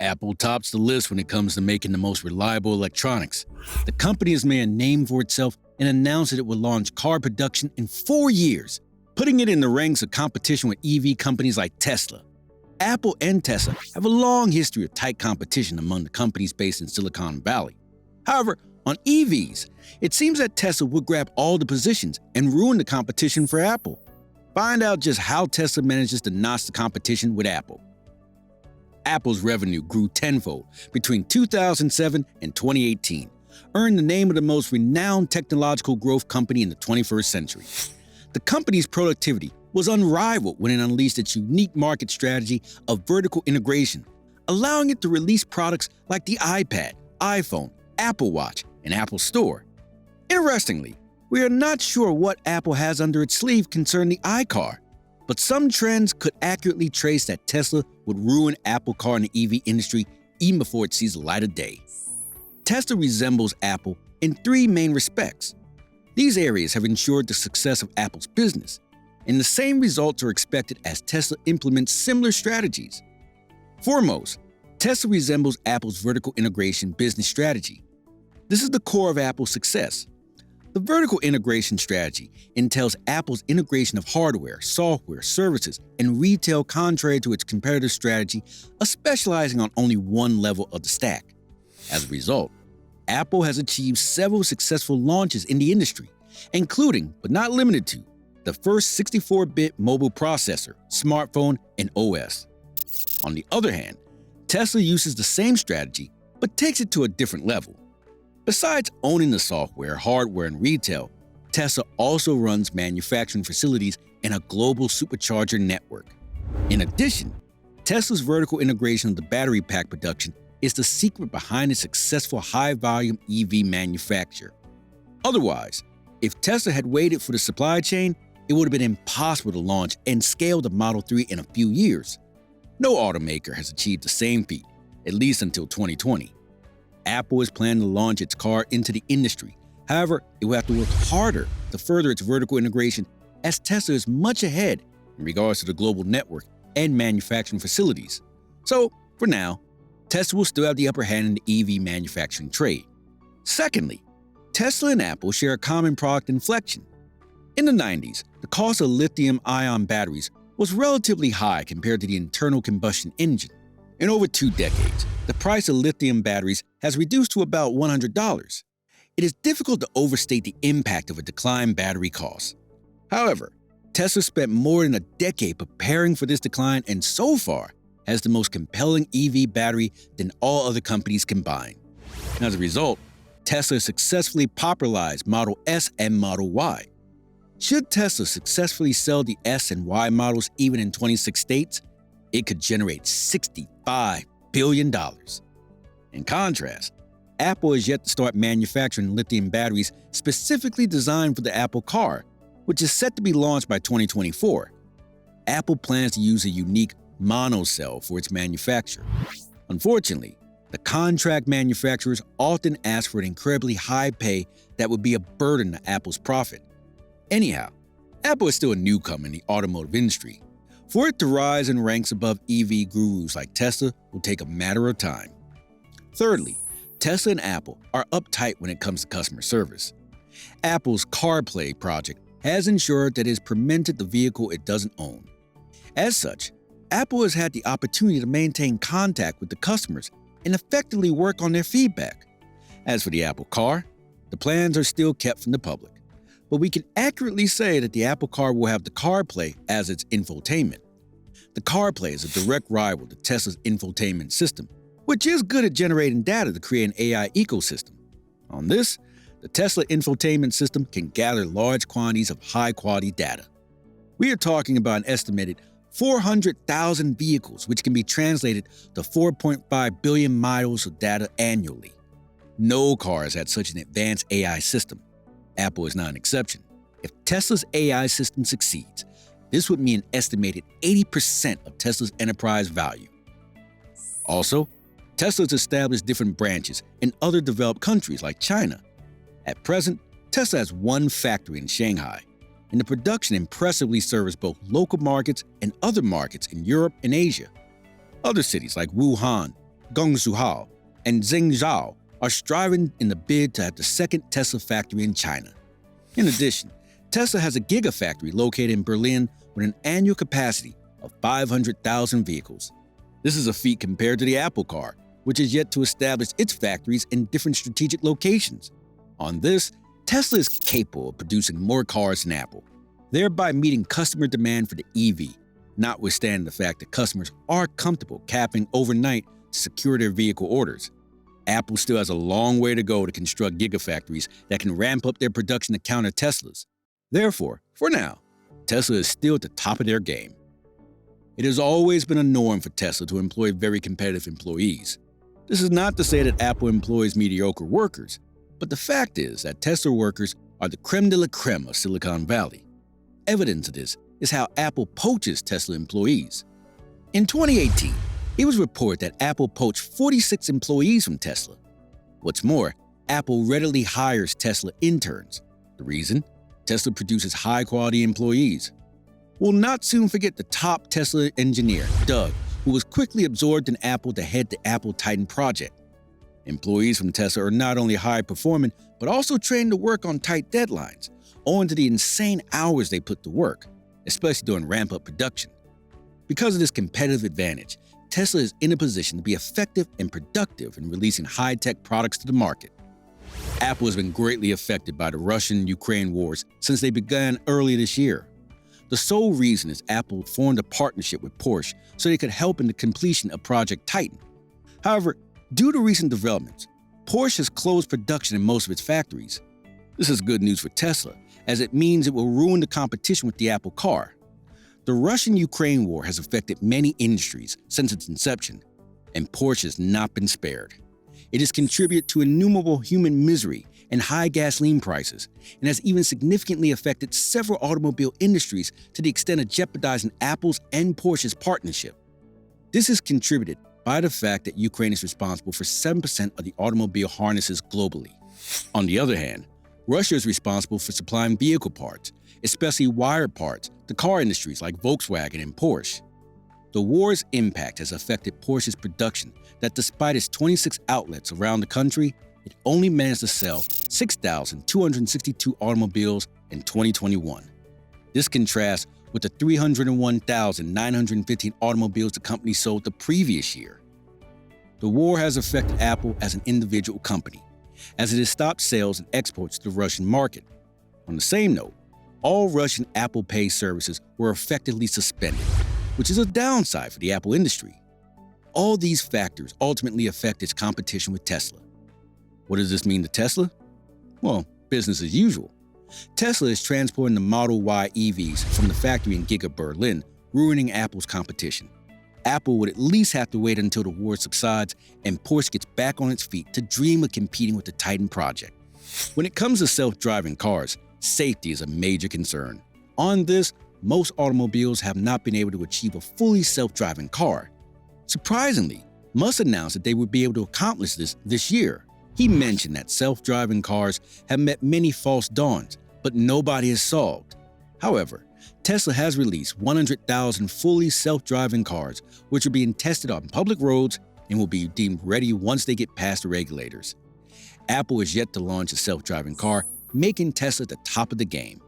Apple tops the list when it comes to making the most reliable electronics. The company has made a name for itself and announced that it will launch car production in 4 years, putting it in the ranks of competition with EV companies like Tesla. Apple and Tesla have a long history of tight competition among the companies based in Silicon Valley. However, on EVs, it seems that Tesla would grab all the positions and ruin the competition for Apple. Find out just how Tesla manages to notch the competition with Apple. Apple's revenue grew tenfold between 2007 and 2018, earned the name of the most renowned technological growth company in the 21st century. The company's productivity was unrivaled when it unleashed its unique market strategy of vertical integration, allowing it to release products like the iPad, iPhone, Apple Watch, and Apple Store. Interestingly, we are not sure what Apple has under its sleeve concerning the iCar, but some trends could accurately trace that Tesla would ruin Apple Car in the EV industry even before it sees the light of day. Tesla resembles Apple in 3 main respects. These areas have ensured the success of Apple's business, and the same results are expected as Tesla implements similar strategies. Foremost, Tesla resembles Apple's vertical integration business strategy. This is the core of Apple's success. The vertical integration strategy entails Apple's integration of hardware, software, services, and retail contrary to its competitor strategy of specializing on only one level of the stack. As a result, Apple has achieved several successful launches in the industry, including, but not limited to, the first 64-bit mobile processor, smartphone, and OS. On the other hand, Tesla uses the same strategy, but takes it to a different level. Besides owning the software, hardware, and retail, Tesla also runs manufacturing facilities and a global supercharger network. In addition, Tesla's vertical integration of the battery pack production is the secret behind its successful high-volume EV manufacture. Otherwise, if Tesla had waited for the supply chain, it would have been impossible to launch and scale the Model 3 in a few years. No automaker has achieved the same feat, at least until 2020. Apple is planning to launch its car into the industry. However, it will have to work harder to further its vertical integration, as Tesla is much ahead in regards to the global network and manufacturing facilities. So, for now, Tesla will still have the upper hand in the EV manufacturing trade. Secondly, Tesla and Apple share a common product inflection. In the 90s, the cost of lithium-ion batteries was relatively high compared to the internal combustion engine. In over 2 decades, the price of lithium batteries has reduced to about $100. It is difficult to overstate the impact of a decline in battery costs. However, Tesla spent more than a decade preparing for this decline and so far has the most compelling EV battery than all other companies combined. As a result, Tesla successfully popularized Model S and Model Y. Should Tesla successfully sell the S and Y models even in 26 states, it could generate $65 billion. In contrast, Apple is yet to start manufacturing lithium batteries specifically designed for the Apple Car, which is set to be launched by 2024. Apple plans to use a unique monocell for its manufacture. Unfortunately, the contract manufacturers often ask for an incredibly high pay that would be a burden to Apple's profit. Anyhow, Apple is still a newcomer in the automotive industry. For it to rise in ranks above EV gurus like Tesla will take a matter of time. Thirdly, Tesla and Apple are uptight when it comes to customer service. Apple's CarPlay project has ensured that it has permitted the vehicle it doesn't own. As such, Apple has had the opportunity to maintain contact with the customers and effectively work on their feedback. As for the Apple Car, the plans are still kept from the public, but we can accurately say that the Apple Car will have the CarPlay as its infotainment. The CarPlay is a direct rival to Tesla's infotainment system, which is good at generating data to create an AI ecosystem. On this, the Tesla infotainment system can gather large quantities of high-quality data. We are talking about an estimated 400,000 vehicles, which can be translated to 4.5 billion miles of data annually. No car has had such an advanced AI system. Apple is not an exception. If Tesla's AI system succeeds, this would mean an estimated 80% of Tesla's enterprise value. Also, Tesla has established different branches in other developed countries like China. At present, Tesla has one factory in Shanghai, and the production impressively serves both local markets and other markets in Europe and Asia. Other cities like Wuhan, Guangzhou and Zhengzhou are striving in the bid to have the second Tesla factory in China. In addition, Tesla has a gigafactory located in Berlin with an annual capacity of 500,000 vehicles. This is a feat compared to the Apple car, which is yet to establish its factories in different strategic locations. On this, Tesla is capable of producing more cars than Apple, thereby meeting customer demand for the EV, notwithstanding the fact that customers are comfortable capping overnight to secure their vehicle orders. Apple still has a long way to go to construct gigafactories that can ramp up their production to counter Tesla's. Therefore, for now, Tesla is still at the top of their game. It has always been a norm for Tesla to employ very competitive employees. This is not to say that Apple employs mediocre workers, but the fact is that Tesla workers are the creme de la creme of Silicon Valley. Evidence of this is how Apple poaches Tesla employees. In 2018, it was reported that Apple poached 46 employees from Tesla. What's more, Apple readily hires Tesla interns. The reason? Tesla produces high-quality employees. We'll not soon forget the top Tesla engineer, Doug, who was quickly absorbed in Apple to head the Apple Titan project. Employees from Tesla are not only high-performing, but also trained to work on tight deadlines, owing to the insane hours they put to work, especially during ramp-up production. Because of this competitive advantage, Tesla is in a position to be effective and productive in releasing high-tech products to the market. Apple has been greatly affected by the Russian-Ukraine wars since they began earlier this year. The sole reason is Apple formed a partnership with Porsche so they could help in the completion of Project Titan. However, due to recent developments, Porsche has closed production in most of its factories. This is good news for Tesla, as it means it will ruin the competition with the Apple car. The Russian-Ukraine war has affected many industries since its inception, and Porsche has not been spared. It has contributed to innumerable human misery and high gasoline prices, and has even significantly affected several automobile industries to the extent of jeopardizing Apple's and Porsche's partnership. This is contributed by the fact that Ukraine is responsible for 7% of the automobile harnesses globally. On the other hand, Russia is responsible for supplying vehicle parts, especially wire parts, to car industries like Volkswagen and Porsche. The war's impact has affected Porsche's production that despite its 26 outlets around the country, it only managed to sell 6,262 automobiles in 2021. This contrasts with the 301,915 automobiles the company sold the previous year. The war has affected Apple as an individual company, as it has stopped sales and exports to the Russian market. On the same note, all Russian Apple Pay services were effectively suspended, which is a downside for the Apple industry. All these factors ultimately affect its competition with Tesla. What does this mean to Tesla? Well, business as usual. Tesla is transporting the Model Y EVs from the factory in Giga Berlin, ruining Apple's competition. Apple would at least have to wait until the war subsides and Porsche gets back on its feet to dream of competing with the Titan project. When it comes to self-driving cars, safety is a major concern. On this, most automobiles have not been able to achieve a fully self-driving car. Surprisingly, Musk announced that they would be able to accomplish this year. He mentioned that self-driving cars have met many false dawns, but nobody has solved. However, Tesla has released 100,000 fully self-driving cars, which are being tested on public roads and will be deemed ready once they get past the regulators. Apple is yet to launch a self-driving car, making Tesla the top of the game.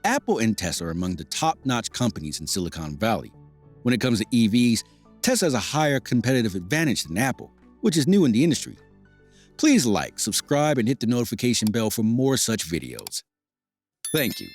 Apple and Tesla are among the top-notch companies in Silicon Valley. When it comes to EVs, Tesla has a higher competitive advantage than Apple, which is new in the industry. Please like, subscribe, and hit the notification bell for more such videos. Thank you.